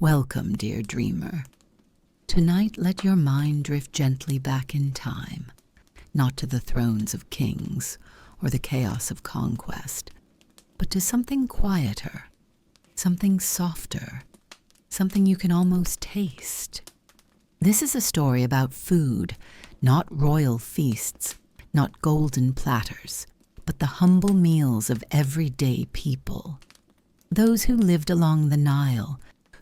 Welcome, dear dreamer. Tonight let your mind drift gently back in time, not to the thrones of kings or the chaos of conquest, but to something quieter, something softer, something you can almost taste. This is a story about food, not royal feasts, not golden platters, but the humble meals of everyday people. Those who lived along the Nile,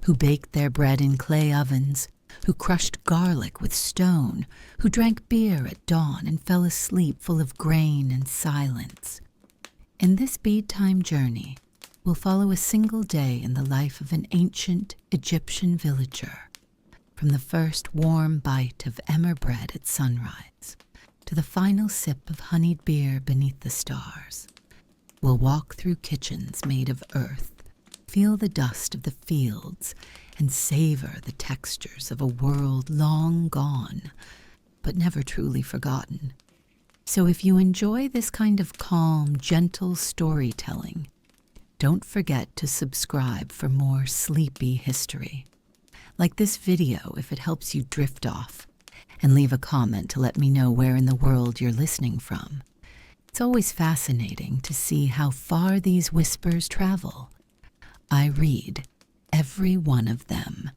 who baked their bread in clay ovens, who crushed garlic with stone, who drank beer at dawn and fell asleep full of grain and silence. In this bedtime journey, we'll follow a single day in the life of an ancient Egyptian villager, from the first warm bite of emmer bread at sunrise to the final sip of honeyed beer beneath the stars. We'll walk through kitchens made of earth, feel the dust of the fields, and savor the textures of a world long gone, but never truly forgotten. So if you enjoy this kind of calm, gentle storytelling, don't forget to subscribe for more sleepy history. Like this video if it helps you drift off, and leave a comment to let me know where in the world you're listening from. It's always fascinating to see how far these whispers travel. I read every one of them.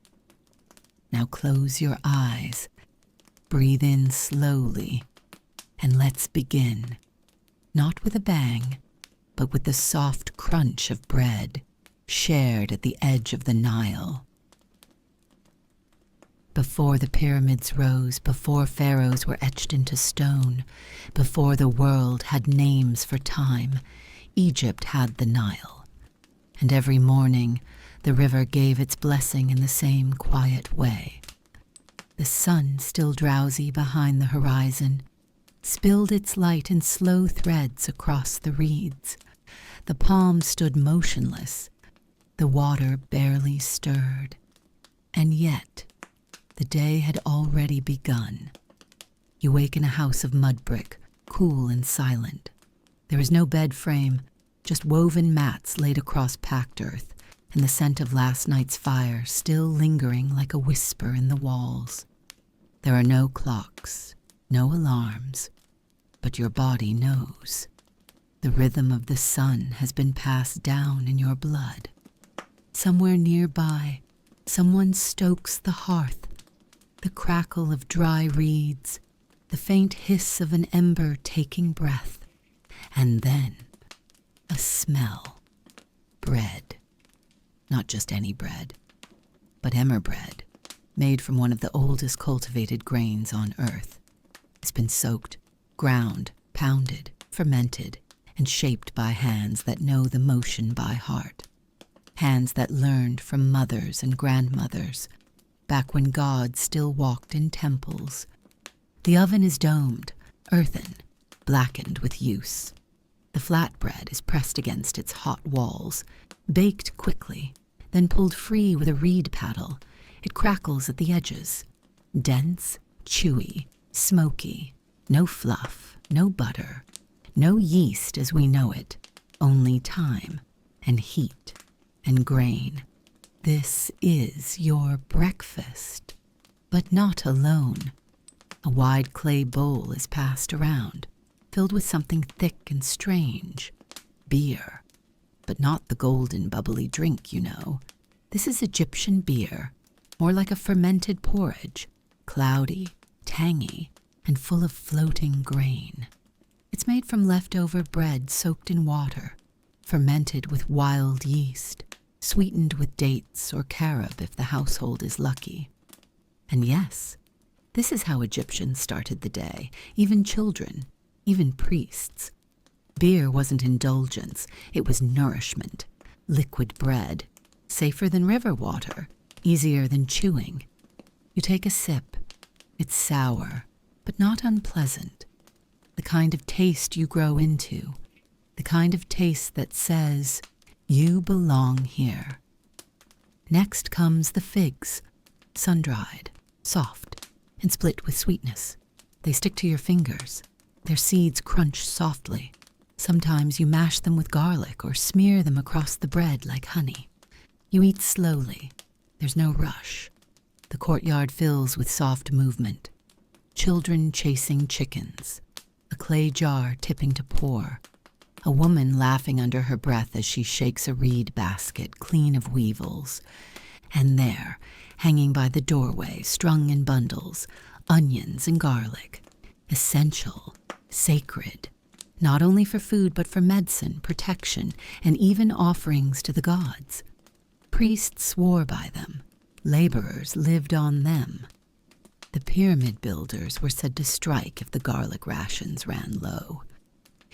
Now close your eyes, breathe in slowly, and let's begin. Not with a bang, but with the soft crunch of bread shared at the edge of the Nile. Before the pyramids rose, before pharaohs were etched into stone, before the world had names for time, Egypt had the Nile. And every morning, the river gave its blessing in the same quiet way. The sun, still drowsy behind the horizon, spilled its light in slow threads across the reeds. The palms stood motionless, the water barely stirred, and yet the day had already begun. You wake in a house of mud brick, cool and silent. There is no bed frame, just woven mats laid across packed earth, and the scent of last night's fire still lingering like a whisper in the walls. There are no clocks, no alarms, but your body knows. The rhythm of the sun has been passed down in your blood. Somewhere nearby, someone stokes the hearth, the crackle of dry reeds, the faint hiss of an ember taking breath, and then a smell. Bread. Not just any bread, but emmer bread, made from one of the oldest cultivated grains on earth. It's been soaked, ground, pounded, fermented, and shaped by hands that know the motion by heart. Hands that learned from mothers and grandmothers, back when God still walked in temples. The oven is domed, earthen, blackened with use. The flatbread is pressed against its hot walls, baked quickly, then pulled free with a reed paddle. It crackles at the edges. Dense, chewy, smoky, no fluff, no butter, no yeast as we know it, only time and heat and grain. This is your breakfast, but not alone. A wide clay bowl is passed around, filled with something thick and strange. Beer, but not the golden bubbly drink, you know. This is Egyptian beer, more like a fermented porridge, cloudy, tangy, and full of floating grain. It's made from leftover bread soaked in water, fermented with wild yeast, sweetened with dates or carob if the household is lucky. And yes, this is how Egyptians started the day, even children, even priests. Beer wasn't indulgence, it was nourishment, liquid bread, safer than river water, easier than chewing. You take a sip, it's sour, but not unpleasant. The kind of taste you grow into, the kind of taste that says, you belong here. Next comes the figs, sun-dried, soft, and split with sweetness. They stick to your fingers. Their seeds crunch softly. Sometimes you mash them with garlic or smear them across the bread like honey. You eat slowly, There's no rush. The courtyard fills with soft movement. Children chasing chickens. A clay jar tipping to pour. A woman laughing under her breath as she shakes a reed basket clean of weevils. And there, hanging by the doorway, strung in bundles, onions and garlic. Essential, sacred, not only for food but for medicine, protection, and even offerings to the gods. Priests swore by them. Laborers lived on them. The pyramid builders were said to strike if the garlic rations ran low.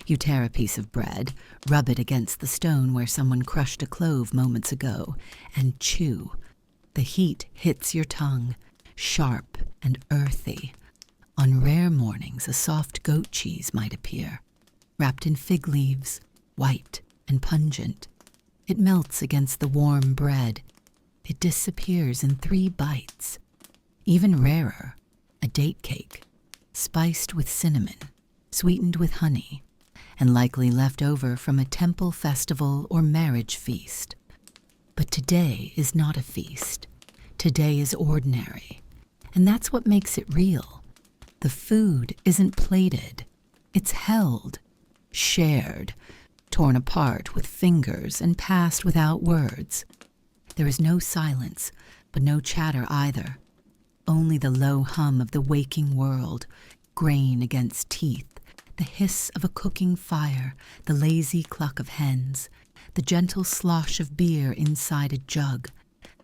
You tear a piece of bread, rub it against the stone where someone crushed a clove moments ago, and chew. The heat hits your tongue, sharp and earthy. On rare mornings, a soft goat cheese might appear, wrapped in fig leaves, white and pungent. It melts against the warm bread. It disappears in 3 bites. Even rarer, a date cake, spiced with cinnamon, sweetened with honey, and likely left over from a temple festival or marriage feast. But today is not a feast. Today is ordinary, and that's what makes it real. The food isn't plated. It's held, shared, torn apart with fingers and passed without words. There is no silence, but no chatter either. Only the low hum of the waking world, grain against teeth, the hiss of a cooking fire, the lazy cluck of hens, the gentle slosh of beer inside a jug.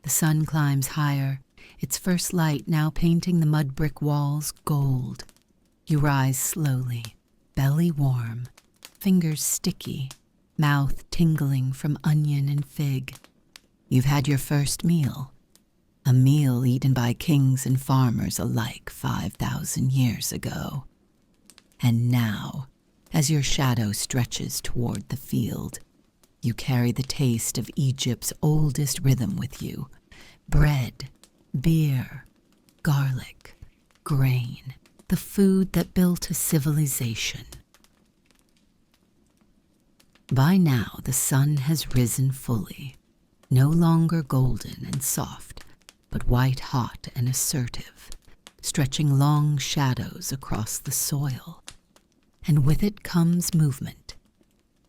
The sun climbs higher, its first light now painting the mud brick walls gold. You rise slowly, belly warm, fingers sticky, mouth tingling from onion and fig. You've had your first meal, a meal eaten by kings and farmers alike 5,000 years ago. And now, as your shadow stretches toward the field, you carry the taste of Egypt's oldest rhythm with you. Bread, beer, garlic, grain, the food that built a civilization. By now the sun has risen fully, no longer golden and soft, but white-hot and assertive, stretching long shadows across the soil. And with it comes movement.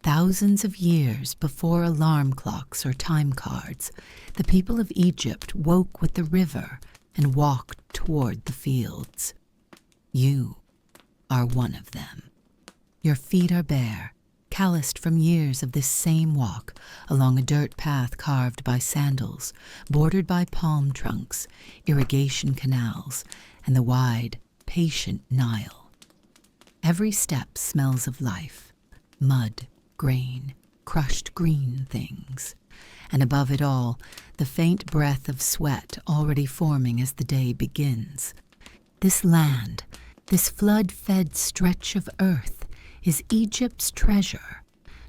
Thousands of years before alarm clocks or time cards, the people of Egypt woke with the river and walked toward the fields. You are one of them. Your feet are bare, calloused from years of this same walk along a dirt path carved by sandals, bordered by palm trunks, irrigation canals, and the wide, patient Nile. Every step smells of life, mud, grain, crushed green things, and above it all, the faint breath of sweat already forming as the day begins. This land, this flood-fed stretch of earth, is Egypt's treasure,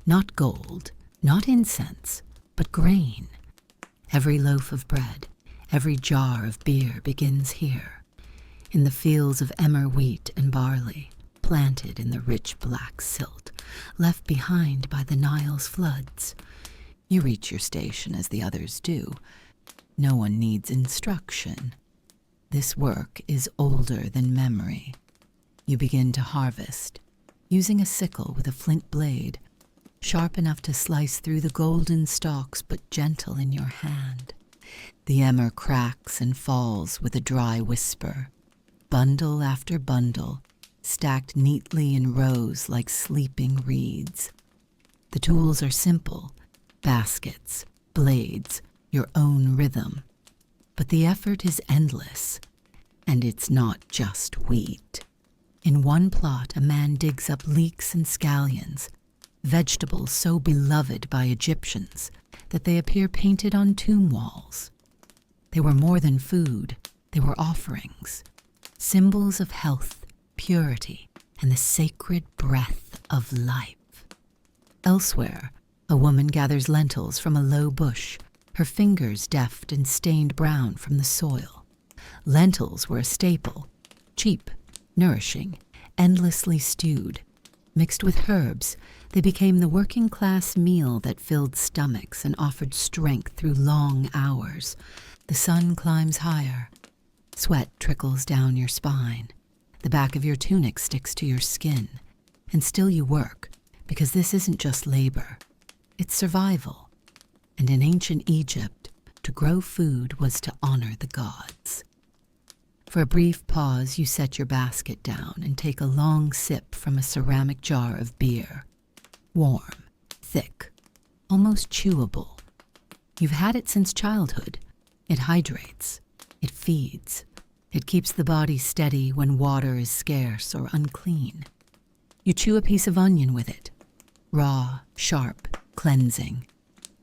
not gold, not incense, but grain. Every loaf of bread, every jar of beer begins here, in the fields of emmer wheat and barley, planted in the rich black silt, left behind by the Nile's floods. You reach your station as the others do. No one needs instruction. This work is older than memory. You begin to harvest, using a sickle with a flint blade, sharp enough to slice through the golden stalks but gentle in your hand. The emmer cracks and falls with a dry whisper, bundle after bundle, stacked neatly in rows like sleeping reeds. The tools are simple, baskets, blades, your own rhythm. But the effort is endless, and it's not just wheat. In one plot, a man digs up leeks and scallions, vegetables so beloved by Egyptians that they appear painted on tomb walls. They were more than food, they were offerings, symbols of health, purity, and the sacred breath of life. Elsewhere, a woman gathers lentils from a low bush, her fingers deft and stained brown from the soil. Lentils were a staple, cheap, nourishing, endlessly stewed. Mixed with herbs, they became the working-class meal that filled stomachs and offered strength through long hours. The sun climbs higher. Sweat trickles down your spine. The back of your tunic sticks to your skin. And still you work, because this isn't just labor. It's survival. And in ancient Egypt, to grow food was to honor the gods. For a brief pause, you set your basket down and take a long sip from a ceramic jar of beer. Warm, thick, almost chewable. You've had it since childhood. It hydrates. It feeds. It keeps the body steady when water is scarce or unclean. You chew a piece of onion with it. Raw, sharp, cleansing.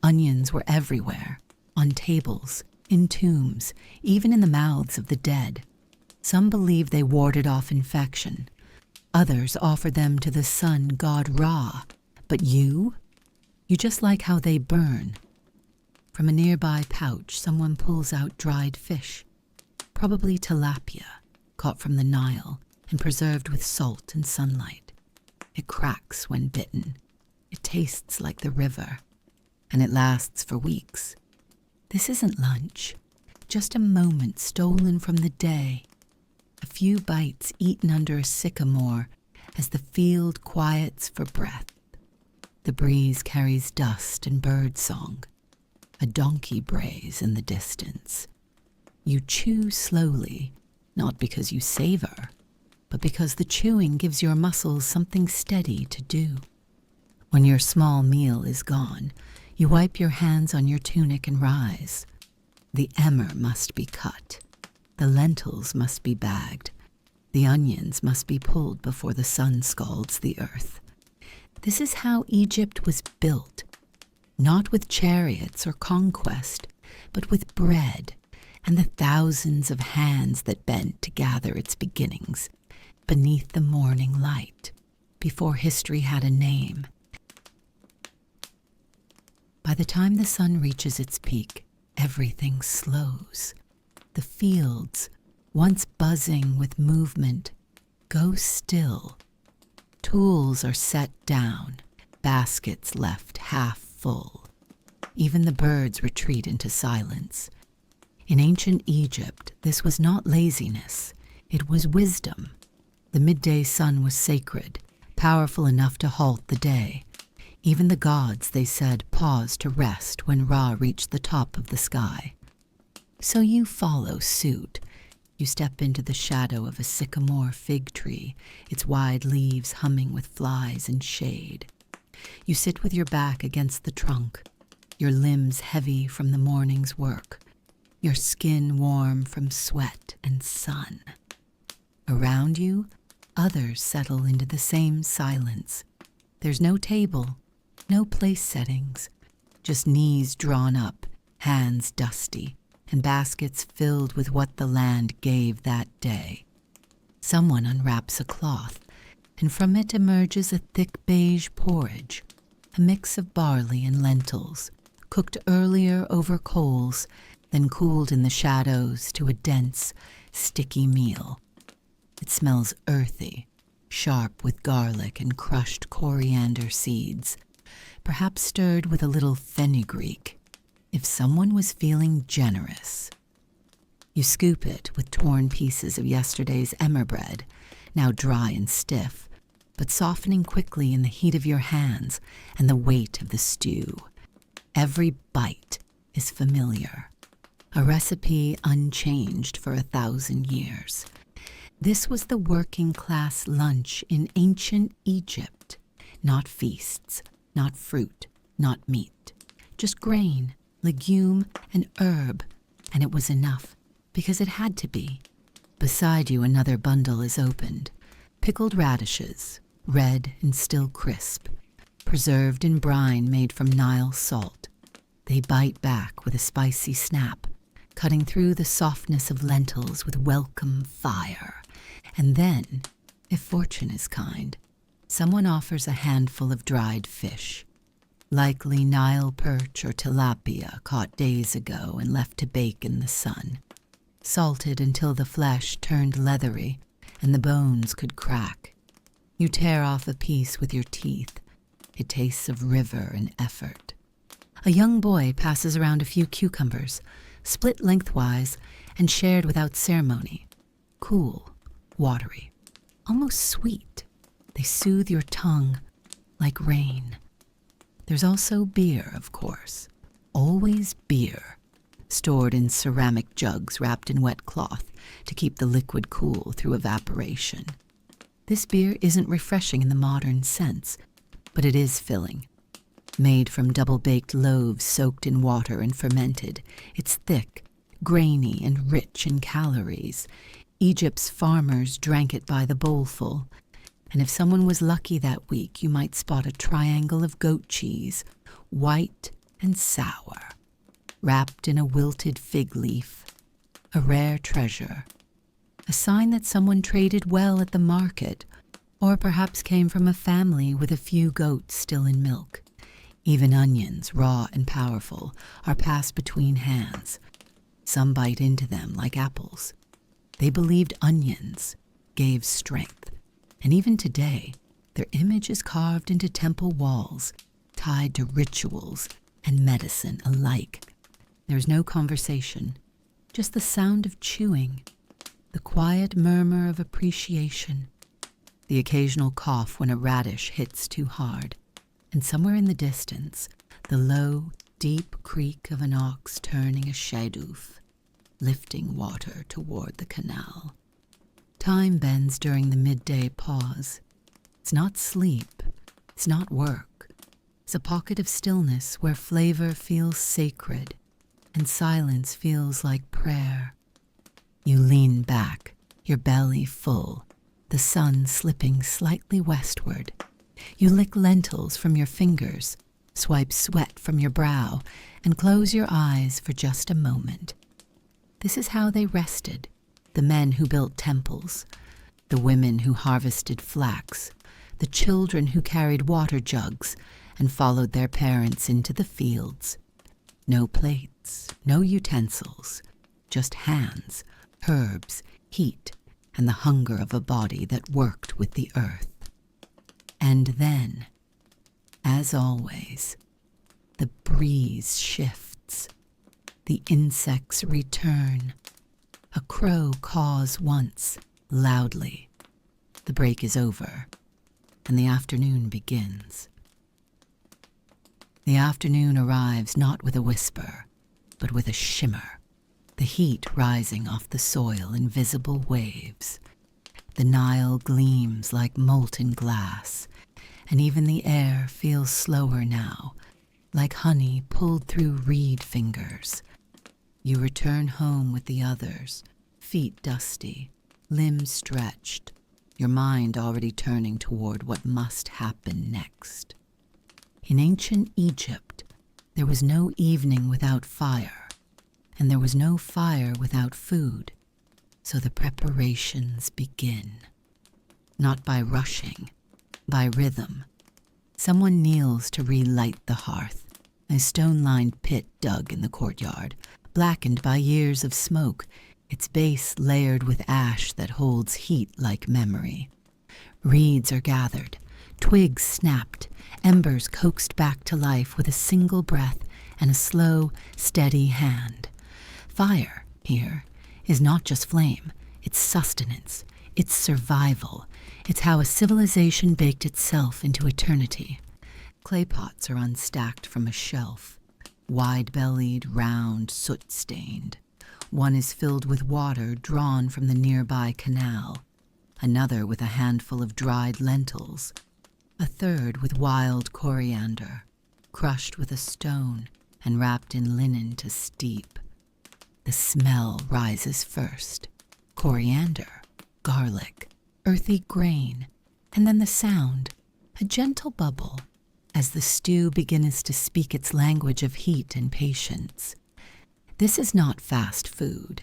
Onions were everywhere, on tables, in tombs, even in the mouths of the dead. Some believe they warded off infection. Others offer them to the sun god Ra. But you just like how they burn. From a nearby pouch, someone pulls out dried fish, probably tilapia, caught from the Nile and preserved with salt and sunlight. It cracks when bitten. It tastes like the river, and it lasts for weeks. This isn't lunch, just a moment stolen from the day. A few bites eaten under a sycamore as the field quiets for breath. The breeze carries dust and bird song. A donkey brays in the distance. You chew slowly, not because you savor, but because the chewing gives your muscles something steady to do. When your small meal is gone, you wipe your hands on your tunic and rise. The emmer must be cut. The lentils must be bagged. The onions must be pulled before the sun scalds the earth. This is how Egypt was built, not with chariots or conquest, but with bread and the thousands of hands that bent to gather its beginnings beneath the morning light, before history had a name. By the time the sun reaches its peak, everything slows. The fields, once buzzing with movement, go still. Tools are set down, baskets left half full. Even the birds retreat into silence. In ancient Egypt, this was not laziness, it was wisdom. The midday sun was sacred, powerful enough to halt the day. Even the gods, they said, paused to rest when Ra reached the top of the sky. So you follow suit. You step into the shadow of a sycamore fig tree, its wide leaves humming with flies and shade. You sit with your back against the trunk, your limbs heavy from the morning's work, your skin warm from sweat and sun. Around you, others settle into the same silence. There's no table, no place settings, just knees drawn up, hands dusty, and baskets filled with what the land gave that day. Someone unwraps a cloth, and from it emerges a thick beige porridge, a mix of barley and lentils, cooked earlier over coals, then cooled in the shadows to a dense, sticky meal. It smells earthy, sharp with garlic and crushed coriander seeds, perhaps stirred with a little fenugreek, if someone was feeling generous. You scoop it with torn pieces of yesterday's emmer bread, now dry and stiff, but softening quickly in the heat of your hands and the weight of the stew. Every bite is familiar, a recipe unchanged for 1,000 years. This was the working-class lunch in ancient Egypt. Not feasts, not fruit, not meat, just grain, legume, and herb, and it was enough, because it had to be. Beside you another bundle is opened. Pickled radishes, red and still crisp, preserved in brine made from Nile salt. They bite back with a spicy snap, cutting through the softness of lentils with welcome fire. And then, if fortune is kind, someone offers a handful of dried fish, likely Nile perch or tilapia caught days ago and left to bake in the sun, salted until the flesh turned leathery and the bones could crack. You tear off a piece with your teeth. It tastes of river and effort. A young boy passes around a few cucumbers, split lengthwise and shared without ceremony. Cool, watery, almost sweet. They soothe your tongue like rain. There's also beer, of course. Always beer, stored in ceramic jugs wrapped in wet cloth to keep the liquid cool through evaporation. This beer isn't refreshing in the modern sense, but it is filling. Made from double-baked loaves soaked in water and fermented, it's thick, grainy, and rich in calories. Egypt's farmers drank it by the bowlful, and if someone was lucky that week, you might spot a triangle of goat cheese, white and sour, wrapped in a wilted fig leaf, a rare treasure, a sign that someone traded well at the market, or perhaps came from a family with a few goats still in milk. Even onions, raw and powerful, are passed between hands. Some bite into them like apples. They believed onions gave strength, and even today, their image is carved into temple walls, tied to rituals and medicine alike. There's no conversation, just the sound of chewing, the quiet murmur of appreciation, the occasional cough when a radish hits too hard, and somewhere in the distance, the low, deep creak of an ox turning a shadoof, lifting water toward the canal. Time bends during the midday pause. It's not sleep, it's not work. It's a pocket of stillness where flavor feels sacred and silence feels like prayer. You lean back, your belly full, the sun slipping slightly westward. You lick lentils from your fingers, swipe sweat from your brow, and close your eyes for just a moment. This is how they rested, the men who built temples, the women who harvested flax, the children who carried water jugs and followed their parents into the fields. No plates, no utensils, just hands, herbs, heat, and the hunger of a body that worked with the earth. And then, as always, the breeze shifts. The insects return. A crow caws once, loudly. The break is over, and the afternoon begins. The afternoon arrives not with a whisper, but with a shimmer, the heat rising off the soil in visible waves. The Nile gleams like molten glass, and even the air feels slower now, like honey pulled through reed fingers. You return home with the others, feet dusty, limbs stretched, your mind already turning toward what must happen next. In ancient Egypt, there was no evening without fire, and there was no fire without food, so the preparations begin. Not by rushing, by rhythm. Someone kneels to relight the hearth, a stone-lined pit dug in the courtyard, blackened by years of smoke, its base layered with ash that holds heat like memory. Reeds are gathered, twigs snapped, embers coaxed back to life with a single breath and a slow, steady hand. Fire, here, is not just flame, it's sustenance, it's survival, it's how a civilization baked itself into eternity. Clay pots are unstacked from a shelf, wide-bellied, round, soot-stained. One is filled with water drawn from the nearby canal, another with a handful of dried lentils, a third with wild coriander, crushed with a stone and wrapped in linen to steep. The smell rises first, coriander, garlic, earthy grain, and then the sound, a gentle bubble, as the stew begins to speak its language of heat and patience. This is not fast food.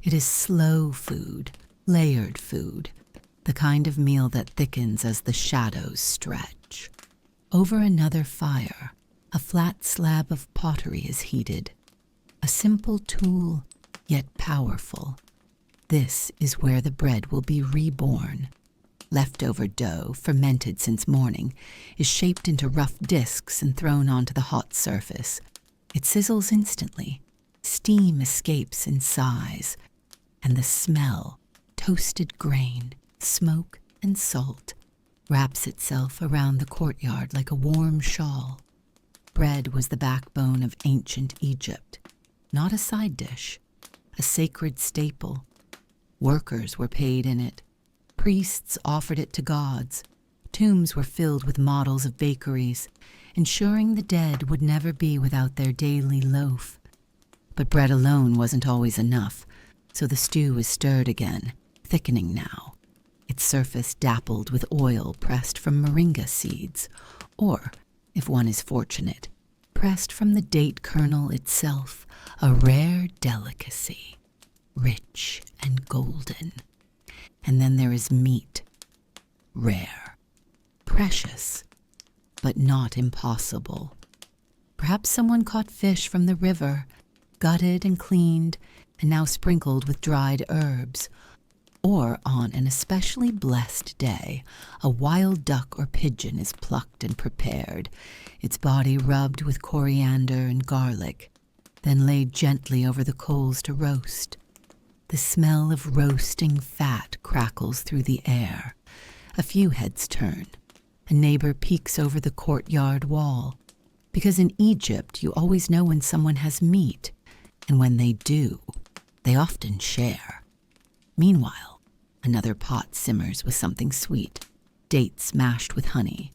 It is slow food, layered food, the kind of meal that thickens as the shadows stretch. Over another fire, a flat slab of pottery is heated, a simple tool, yet powerful. This is where the bread will be reborn. Leftover dough, fermented since morning, is shaped into rough discs and thrown onto the hot surface. It sizzles instantly, Steam escapes in sighs, and the smell, toasted grain, smoke, and salt, wraps itself around the courtyard like a warm shawl. Bread was the backbone of ancient Egypt, not a side dish, a sacred staple. Workers were paid in it. Priests offered it to gods. Tombs were filled with models of bakeries, ensuring the dead would never be without their daily loaf. But bread alone wasn't always enough, so the stew is stirred again, thickening now, its surface dappled with oil pressed from moringa seeds, or, if one is fortunate, pressed from the date kernel itself, a rare delicacy, rich and golden. And then there is meat, rare, precious, but not impossible. Perhaps someone caught fish from the river, gutted and cleaned, and now sprinkled with dried herbs. Or on an especially blessed day, a wild duck or pigeon is plucked and prepared, its body rubbed with coriander and garlic, then laid gently over the coals to roast. The smell of roasting fat crackles through the air. A few heads turn. A neighbor peeks over the courtyard wall, because in Egypt you always know when someone has meat, and when they do, they often share. Meanwhile, another pot simmers with something sweet, dates mashed with honey,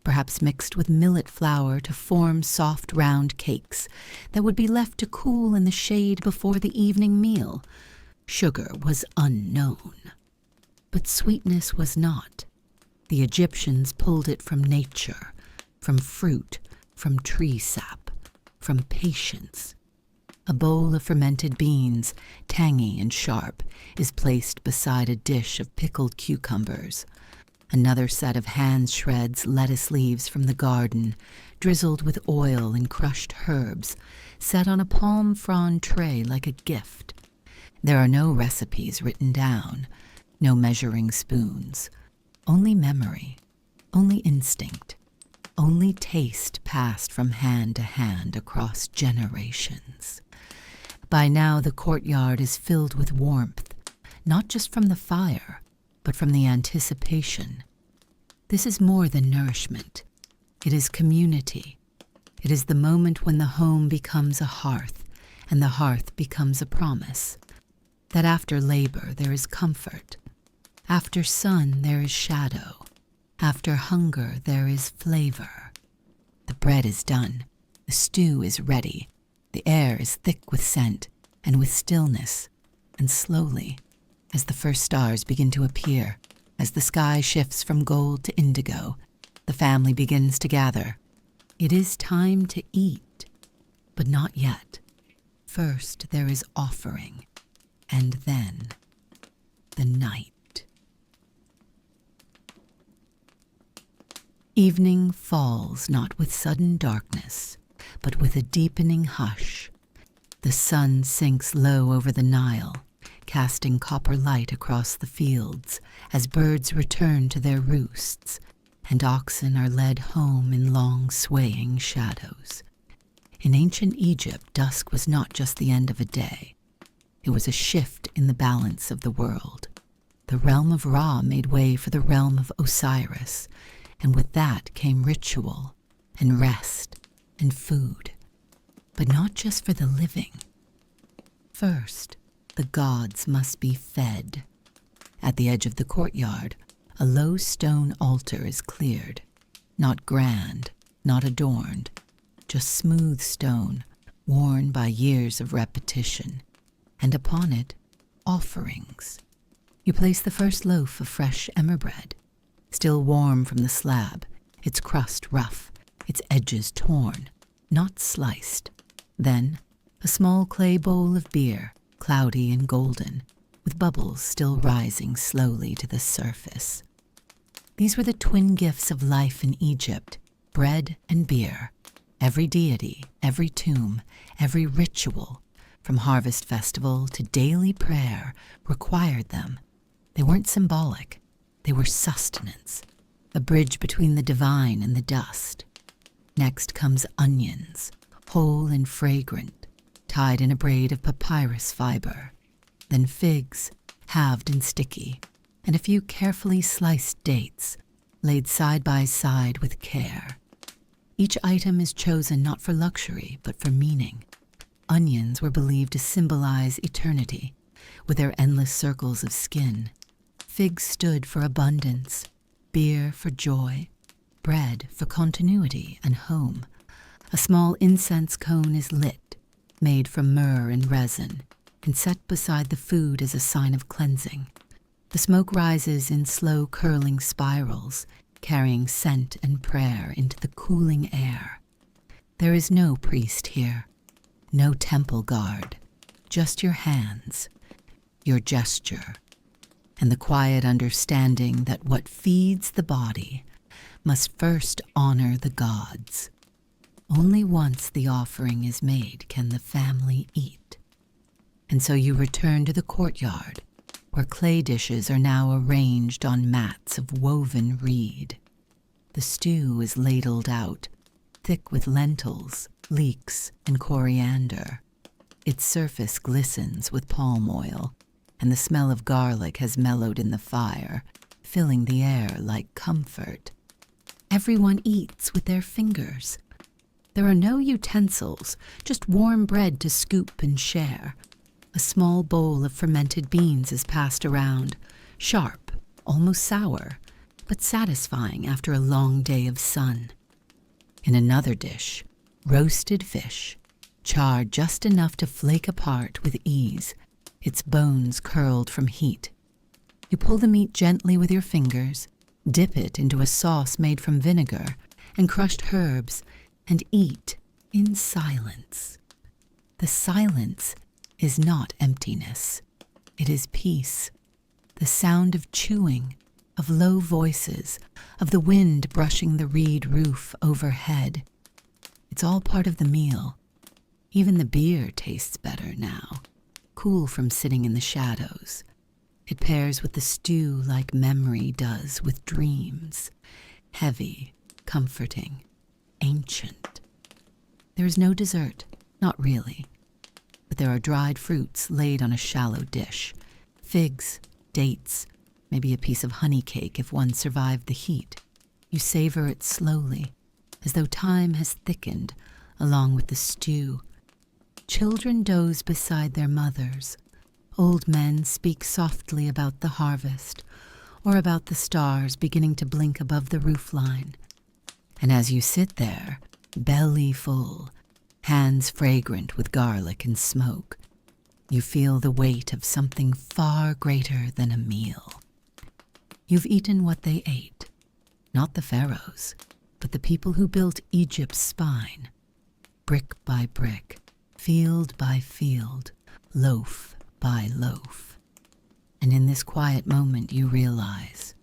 perhaps mixed with millet flour to form soft round cakes that would be left to cool in the shade before the evening meal. Sugar was unknown, but sweetness was not. The Egyptians pulled it from nature, from fruit, from tree sap, from patience. A bowl of fermented beans, tangy and sharp, is placed beside a dish of pickled cucumbers. Another set of hand shreds lettuce leaves from the garden, drizzled with oil and crushed herbs, set on a palm frond tray like a gift. There are no recipes written down, no measuring spoons, only memory, only instinct, only taste passed from hand to hand across generations. By now the courtyard is filled with warmth, not just from the fire, but from the anticipation. This is more than nourishment. It is community. It is the moment when the home becomes a hearth, and the hearth becomes a promise. That after labor there is comfort. After sun there is shadow. After hunger there is flavor. The bread is done. The stew is ready. The air is thick with scent and with stillness. And slowly, as the first stars begin to appear, as the sky shifts from gold to indigo, the family begins to gather. It is time to eat, but not yet. First there is offering, and then the night. Evening falls not with sudden darkness, but with a deepening hush. The sun sinks low over the Nile, casting copper light across the fields as birds return to their roosts, and oxen are led home in long swaying shadows. In ancient Egypt, dusk was not just the end of a day. It was a shift in the balance of the world. The realm of Ra made way for the realm of Osiris, and with that came ritual and rest and food, but not just for the living. First, the gods must be fed. At the edge of the courtyard, a low stone altar is cleared, not grand, not adorned, just smooth stone, worn by years of repetition, and upon it, offerings. You place the first loaf of fresh emmer bread, still warm from the slab, its crust rough, its edges torn, not sliced. Then, a small clay bowl of beer, cloudy and golden, with bubbles still rising slowly to the surface. These were the twin gifts of life in Egypt, bread and beer. Every deity, every tomb, every ritual, from harvest festival to daily prayer, required them. They weren't symbolic. They were sustenance, a bridge between the divine and the dust. Next comes onions, whole and fragrant, tied in a braid of papyrus fiber, then figs, halved and sticky, and a few carefully sliced dates, laid side by side with care. Each item is chosen not for luxury, but for meaning. Onions were believed to symbolize eternity, with their endless circles of skin. Figs stood for abundance, beer for joy, bread for continuity and home. A small incense cone is lit, made from myrrh and resin, and set beside the food as a sign of cleansing. The smoke rises in slow curling spirals, carrying scent and prayer into the cooling air. There is no priest here, no temple guard, just your hands, your gesture, and the quiet understanding that what feeds the body must first honor the gods. Only once the offering is made can the family eat. And so you return to the courtyard, where clay dishes are now arranged on mats of woven reed. The stew is ladled out, thick with lentils, leeks, and coriander. Its surface glistens with palm oil, and the smell of garlic has mellowed in the fire, filling the air like comfort. Everyone eats with their fingers. There are no utensils, just warm bread to scoop and share. A small bowl of fermented beans is passed around, sharp, almost sour, but satisfying after a long day of sun. In another dish, roasted fish, charred just enough to flake apart with ease, its bones curled from heat. You pull the meat gently with your fingers, dip it into a sauce made from vinegar and crushed herbs, and eat in silence. The silence is not emptiness. It is peace. The sound of chewing, of low voices, of the wind brushing the reed roof overhead. It's all part of the meal. Even the beer tastes better now, cool from sitting in the shadows. It pairs with the stew like memory does with dreams, heavy, comforting, ancient. There is no dessert, not really. But there are dried fruits laid on a shallow dish, figs, dates, maybe a piece of honey cake if one survived the heat. You savor it slowly, as though time has thickened along with the stew. Children doze beside their mothers. Old men speak softly about the harvest, or about the stars beginning to blink above the roofline. And as you sit there, belly full, hands fragrant with garlic and smoke, you feel the weight of something far greater than a meal. You've eaten what they ate, not the pharaohs, but the people who built Egypt's spine, brick by brick, field by field, loaf by loaf. And in this quiet moment you realize,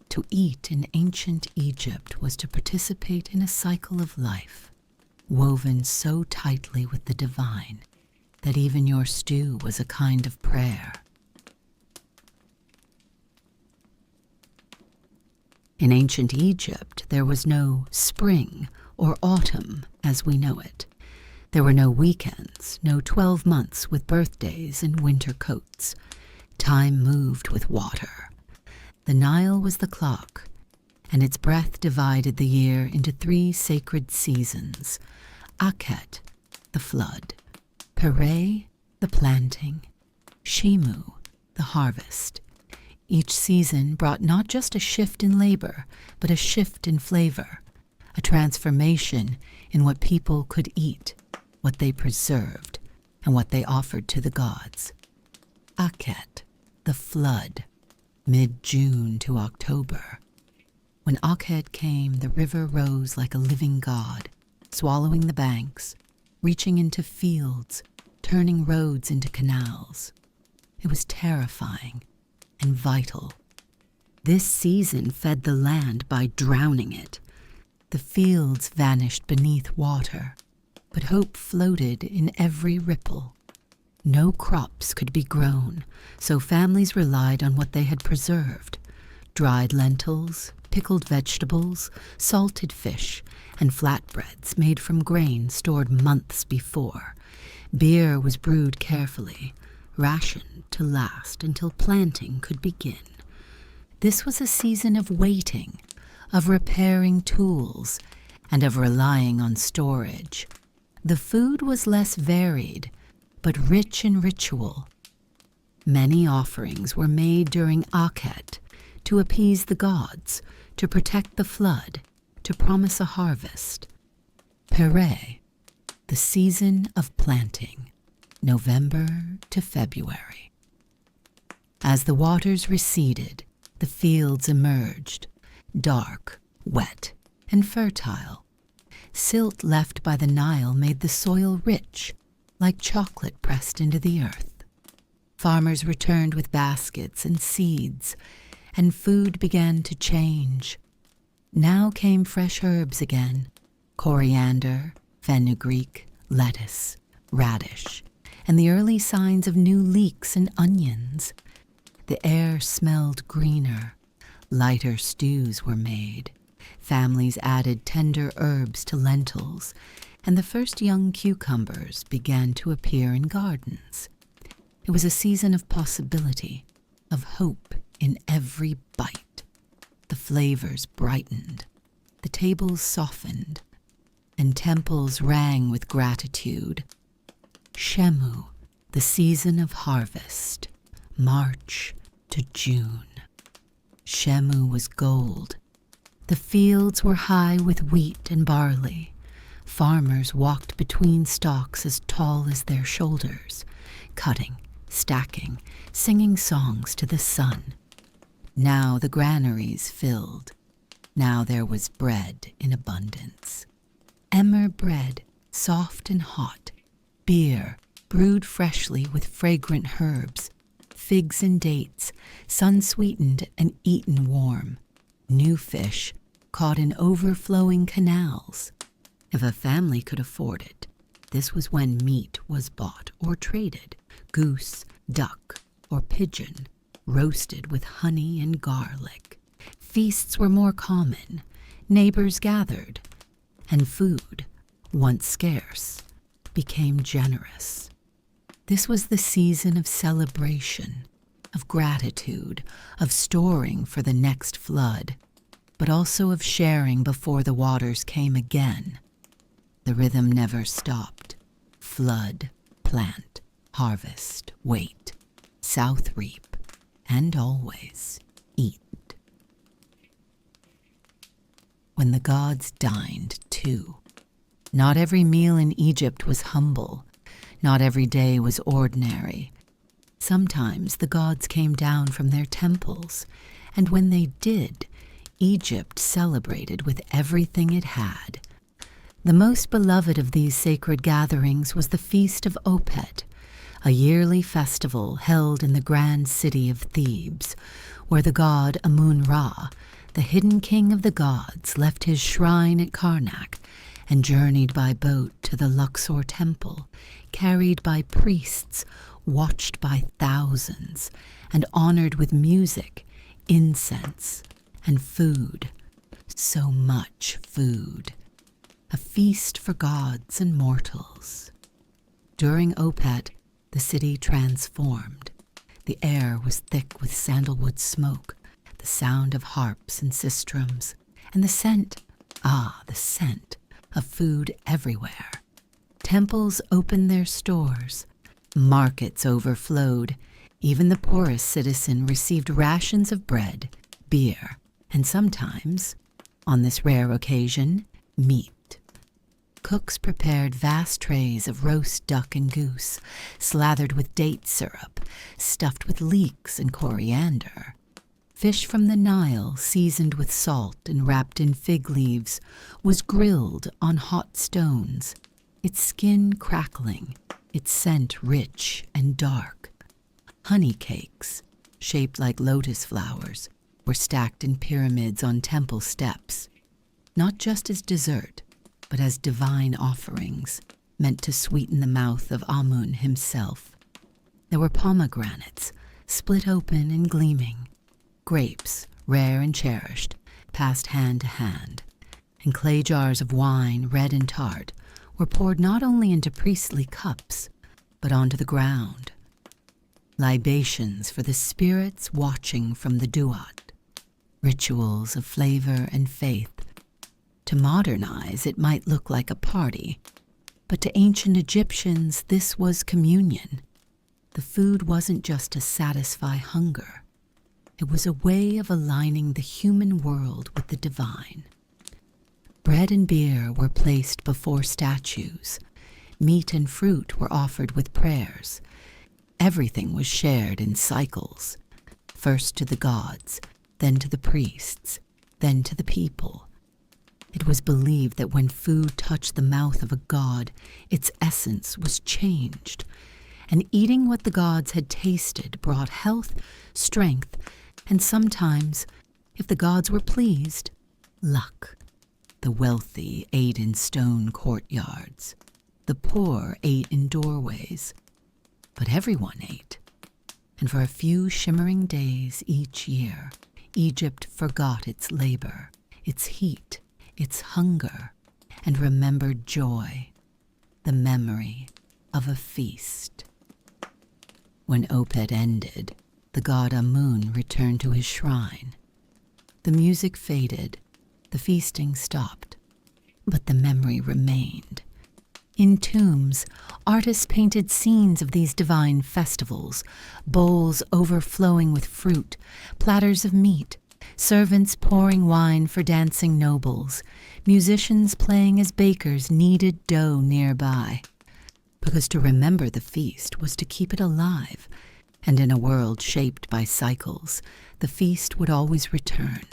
to eat in ancient Egypt was to participate in a cycle of life, woven so tightly with the divine that even your stew was a kind of prayer. In ancient Egypt, there was no spring or autumn as we know it. There were no weekends, no 12 months with birthdays and winter coats. Time moved with water. The Nile was the clock, and its breath divided the year into 3 sacred seasons: Akhet, the flood; Pere, the planting; Shimu, the harvest. Each season brought not just a shift in labor, but a shift in flavor, a transformation in what people could eat, what they preserved, and what they offered to the gods. Akhet, the flood, mid-June to October. When Akhet came, the river rose like a living god, swallowing the banks, reaching into fields, turning roads into canals. It was terrifying and vital. This season fed the land by drowning it. The fields vanished beneath water, but hope floated in every ripple. No crops could be grown, so families relied on what they had preserved: dried lentils, pickled vegetables, salted fish, and flatbreads made from grain stored months before. Beer was brewed carefully, rationed to last until planting could begin. This was a season of waiting, of repairing tools, and of relying on storage. The food was less varied, but rich in ritual. Many offerings were made during Opet to appease the gods, to protect the flood, to promise a harvest. Pere, the season of planting, November to February. As the waters receded, the fields emerged, dark, wet, and fertile. Silt left by the Nile made the soil rich, like chocolate pressed into the earth. Farmers returned with baskets and seeds, and food began to change. Now came fresh herbs again: coriander, fenugreek, lettuce, radish, and the early signs of new leeks and onions. The air smelled greener. Lighter stews were made. Families added tender herbs to lentils, and the first young cucumbers began to appear in gardens. It was a season of possibility, of hope in every bite. The flavors brightened, the tables softened, and temples rang with gratitude. Shemu, the season of harvest, March to June. Shemu was gold. The fields were high with wheat and barley. Farmers walked between stalks as tall as their shoulders, cutting, stacking, singing songs to the sun. Now the granaries filled. Now there was bread in abundance. Emmer bread, soft and hot. Beer, brewed freshly with fragrant herbs. Figs and dates, sun-sweetened and eaten warm. New fish, caught in overflowing canals. If a family could afford it, this was when meat was bought or traded: goose, duck, or pigeon, roasted with honey and garlic. Feasts were more common. Neighbors gathered, and food, once scarce, became generous. This was the season of celebration, of gratitude, of storing for the next flood, but also of sharing before the waters came again. The rhythm never stopped. Flood, plant, harvest, wait, south reap, and always eat. When the gods dined, too. Not every meal in Egypt was humble. Not every day was ordinary. Sometimes the gods came down from their temples, and when they did, Egypt celebrated with everything it had. The most beloved of these sacred gatherings was the Feast of Opet, a yearly festival held in the grand city of Thebes, where the god Amun-Ra, the hidden king of the gods, left his shrine at Karnak and journeyed by boat to the Luxor temple, carried by priests, watched by thousands, and honored with music, incense, and food. So much food. A feast for gods and mortals. During Opet, the city transformed. The air was thick with sandalwood smoke, the sound of harps and sistrums, and the scent of food everywhere. Temples opened their stores. Markets overflowed. Even the poorest citizen received rations of bread, beer, and sometimes, on this rare occasion, meat. Cooks prepared vast trays of roast duck and goose, slathered with date syrup, stuffed with leeks and coriander. Fish from the Nile, seasoned with salt and wrapped in fig leaves, was grilled on hot stones, its skin crackling, its scent rich and dark. Honey cakes, shaped like lotus flowers, were stacked in pyramids on temple steps, not just as dessert, but as divine offerings, meant to sweeten the mouth of Amun himself. There were pomegranates, split open and gleaming, grapes, rare and cherished, passed hand to hand, and clay jars of wine, red and tart, were poured not only into priestly cups, but onto the ground. Libations for the spirits watching from the duat. Rituals of flavor and faith. To modern eyes, it might look like a party, but to ancient Egyptians, this was communion. The food wasn't just to satisfy hunger. It was a way of aligning the human world with the divine. Bread and beer were placed before statues. Meat and fruit were offered with prayers. Everything was shared in cycles, first to the gods, then to the priests, then to the people. It was believed that when food touched the mouth of a god, its essence was changed, and eating what the gods had tasted brought health, strength, and sometimes, if the gods were pleased, luck. The wealthy ate in stone courtyards. The poor ate in doorways. But everyone ate. And for a few shimmering days each year, Egypt forgot its labor, its heat, its hunger, and remembered joy, the memory of a feast. When Opet ended, the god Amun returned to his shrine. The music faded, the feasting stopped, but the memory remained. In tombs, artists painted scenes of these divine festivals, bowls overflowing with fruit, platters of meat, servants pouring wine for dancing nobles, musicians playing as bakers kneaded dough nearby. Because to remember the feast was to keep it alive, and in a world shaped by cycles, the feast would always return.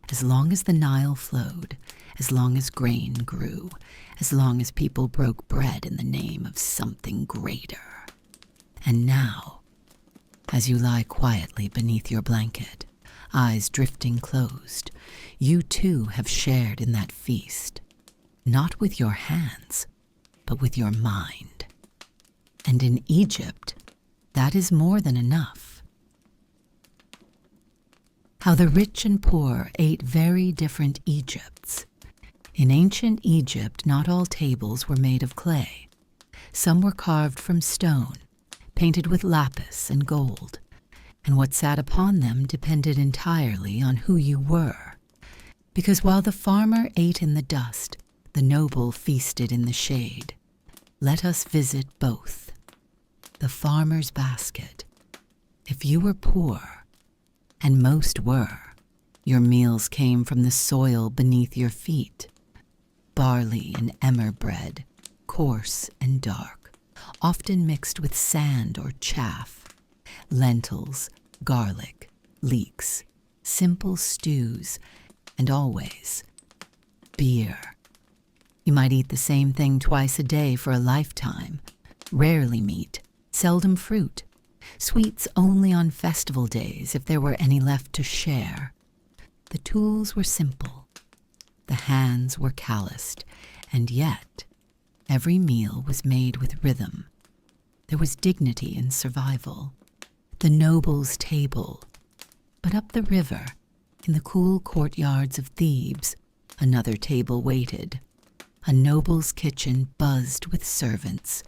As long as the Nile flowed, as long as grain grew, as long as people broke bread in the name of something greater. And now, as you lie quietly beneath your blanket, eyes drifting closed, you too have shared in that feast, not with your hands, but with your mind. And in Egypt, that is more than enough. How the rich and poor ate very different Egypts. In ancient Egypt, not all tables were made of clay. Some were carved from stone, painted with lapis and gold, and what sat upon them depended entirely on who you were. Because while the farmer ate in the dust, the noble feasted in the shade. Let us visit both. The farmer's basket. If you were poor, and most were, your meals came from the soil beneath your feet. Barley and emmer bread, coarse and dark, often mixed with sand or chaff. Lentils, garlic, leeks, simple stews, and always beer. You might eat the same thing twice a day for a lifetime. Rarely meat, seldom fruit. Sweets only on festival days if there were any left to share. The tools were simple. The hands were calloused, and yet every meal was made with rhythm. There was dignity in survival. The noble's table. But up the river, in the cool courtyards of Thebes, another table waited. A noble's kitchen buzzed with servants,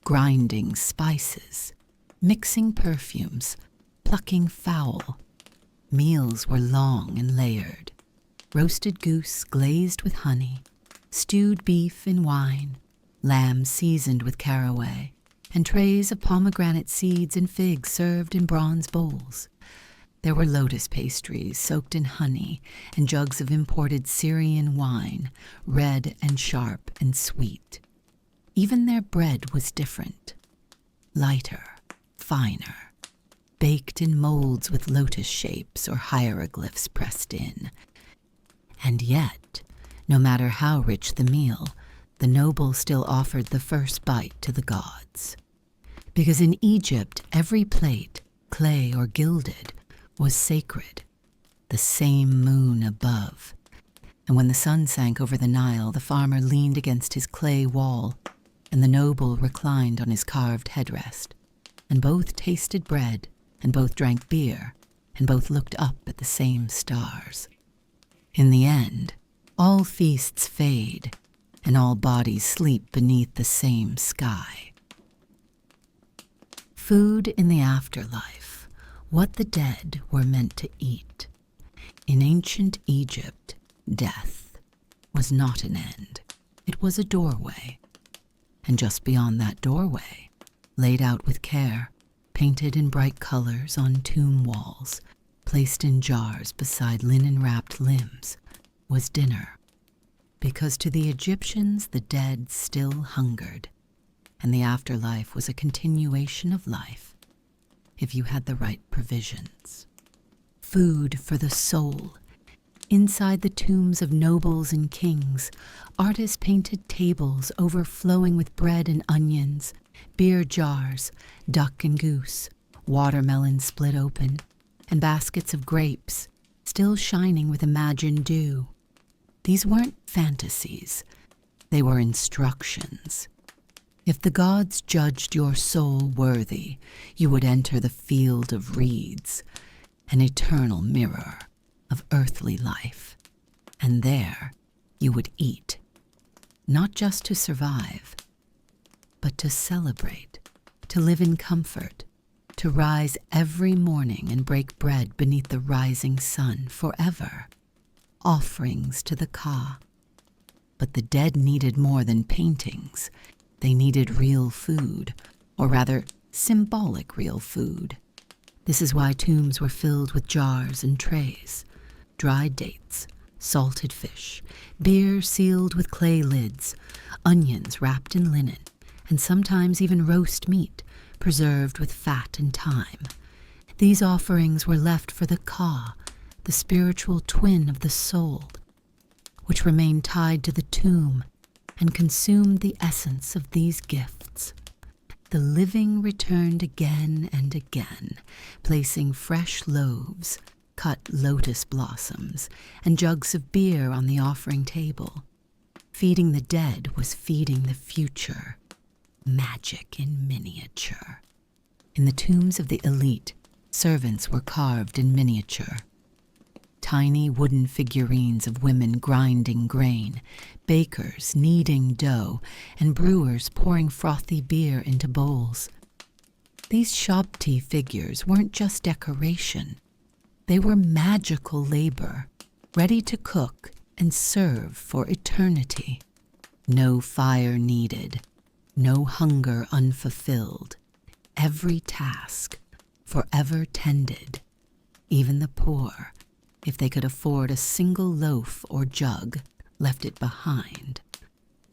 grinding spices, mixing perfumes, plucking fowl. Meals were long and layered. Roasted goose glazed with honey, stewed beef in wine, lamb seasoned with caraway, and trays of pomegranate seeds and figs served in bronze bowls. There were lotus pastries soaked in honey and jugs of imported Syrian wine, red and sharp and sweet. Even their bread was different, lighter, finer, baked in molds with lotus shapes or hieroglyphs pressed in. And yet, no matter how rich the meal, the noble still offered the first bite to the gods. Because in Egypt, every plate, clay or gilded, was sacred, the same moon above. And when the sun sank over the Nile, the farmer leaned against his clay wall, and the noble reclined on his carved headrest, and both tasted bread, and both drank beer, and both looked up at the same stars. In the end, all feasts fade, and all bodies sleep beneath the same sky. Food in the afterlife, what the dead were meant to eat. In ancient Egypt, death was not an end. It was a doorway. And just beyond that doorway, laid out with care, painted in bright colors on tomb walls, placed in jars beside linen-wrapped limbs, was dinner. Because to the Egyptians the dead still hungered, and the afterlife was a continuation of life, if you had the right provisions. Food for the soul. Inside the tombs of nobles and kings, artists painted tables overflowing with bread and onions, beer jars, duck and goose, watermelon split open, and baskets of grapes, still shining with imagined dew. These weren't fantasies. They were instructions. If the gods judged your soul worthy, you would enter the field of reeds, an eternal mirror of earthly life, and there you would eat, not just to survive, but to celebrate, to live in comfort, to rise every morning and break bread beneath the rising sun forever, offerings to the Ka. But the dead needed more than paintings. They needed real food, or rather, symbolic real food. This is why tombs were filled with jars and trays, dried dates, salted fish, beer sealed with clay lids, onions wrapped in linen, and sometimes even roast meat, preserved with fat and thyme. These offerings were left for the Ka, the spiritual twin of the soul, which remained tied to the tomb and consumed the essence of these gifts. The living returned again and again, placing fresh loaves, cut lotus blossoms, and jugs of beer on the offering table. Feeding the dead was feeding the future. Magic in miniature. In the tombs of the elite, servants were carved in miniature. Tiny wooden figurines of women grinding grain, bakers kneading dough, and brewers pouring frothy beer into bowls. These shabti figures weren't just decoration. They were magical labor, ready to cook and serve for eternity. No fire needed, no hunger unfulfilled. Every task forever tended, even the poor, if they could afford a single loaf or jug, left it behind.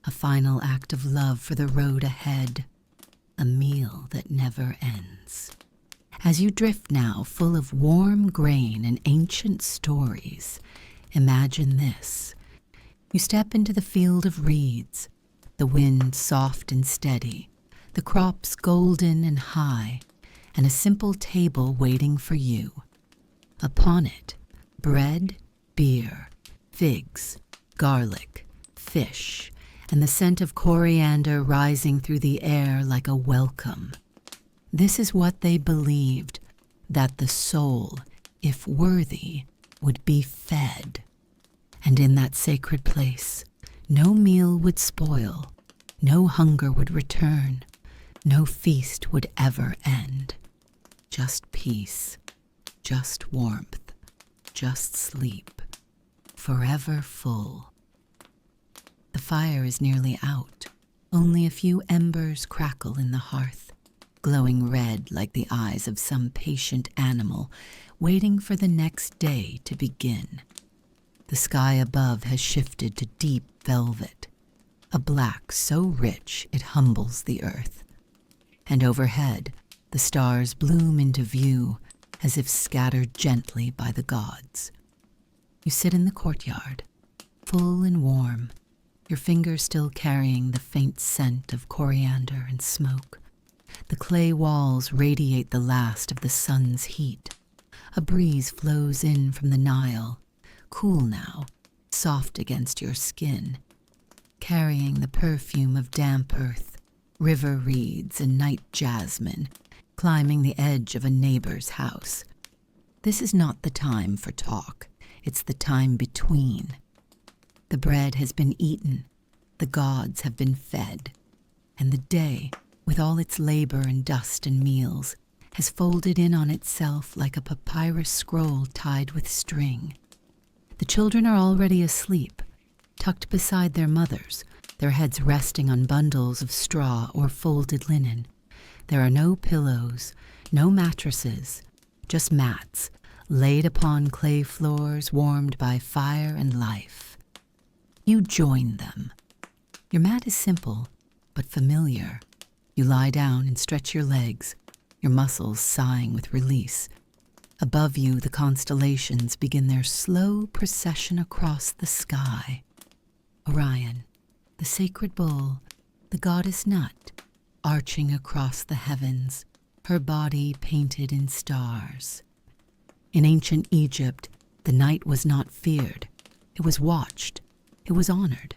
A final act of love for the road ahead, a meal that never ends. As you drift now, full of warm grain and ancient stories, imagine this. You step into the field of reeds, the wind soft and steady, the crops golden and high, and a simple table waiting for you. Upon it, bread, beer, figs, garlic, fish, and the scent of coriander rising through the air like a welcome. This is what they believed, that the soul, if worthy, would be fed. And in that sacred place, no meal would spoil, no hunger would return, no feast would ever end. Just peace, just warmth, just sleep, forever full. The fire is nearly out. Only a few embers crackle in the hearth, glowing red like the eyes of some patient animal waiting for the next day to begin. The sky above has shifted to deep velvet, a black so rich it humbles the earth. And overhead, the stars bloom into view as if scattered gently by the gods. You sit in the courtyard, full and warm, your fingers still carrying the faint scent of coriander and smoke. The clay walls radiate the last of the sun's heat. A breeze flows in from the Nile, cool now, soft against your skin, carrying the perfume of damp earth, river reeds and night jasmine, climbing the edge of a neighbor's house. This is not the time for talk. It's the time between. The bread has been eaten, the gods have been fed, and the day with all its labor and dust and meals, has folded in on itself like a papyrus scroll tied with string. The children are already asleep, tucked beside their mothers, their heads resting on bundles of straw or folded linen. There are no pillows, no mattresses, just mats laid upon clay floors warmed by fire and life. You join them. Your mat is simple, but familiar. You lie down and stretch your legs, your muscles sighing with release. Above you, the constellations begin their slow procession across the sky. Orion, the sacred bull, the goddess Nut, arching across the heavens, her body painted in stars. In ancient Egypt, the night was not feared. It was watched. It was honored.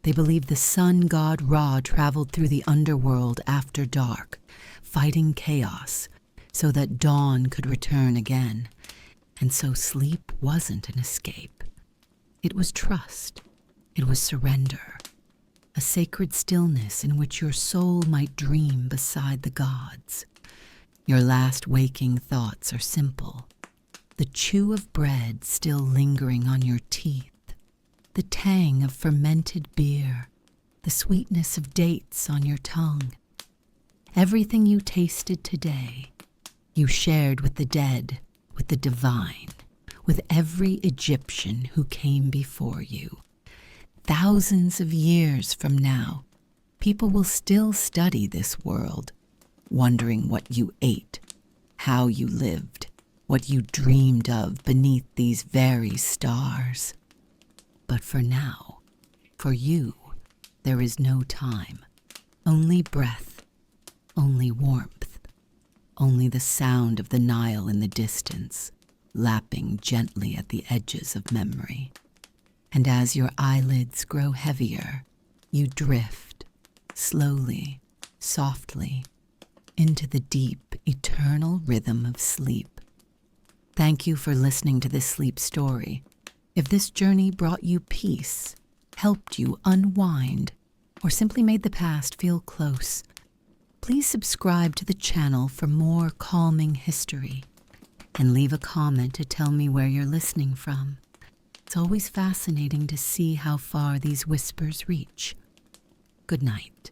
They believed the sun god Ra traveled through the underworld after dark, fighting chaos, so that dawn could return again. And so sleep wasn't an escape. It was trust. It was surrender. A sacred stillness in which your soul might dream beside the gods. Your last waking thoughts are simple. The chew of bread still lingering on your teeth, the tang of fermented beer, the sweetness of dates on your tongue. Everything you tasted today, you shared with the dead, with the divine, with every Egyptian who came before you. Thousands of years from now, people will still study this world, wondering what you ate, how you lived, what you dreamed of beneath these very stars. But for now, for you, there is no time, only breath, only warmth, only the sound of the Nile in the distance, lapping gently at the edges of memory. And as your eyelids grow heavier, you drift, slowly, softly, into the deep, eternal rhythm of sleep. Thank you for listening to this sleep story. If this journey brought you peace, helped you unwind, or simply made the past feel close, please subscribe to the channel for more calming history, and leave a comment to tell me where you're listening from. It's always fascinating to see how far these whispers reach. Good night.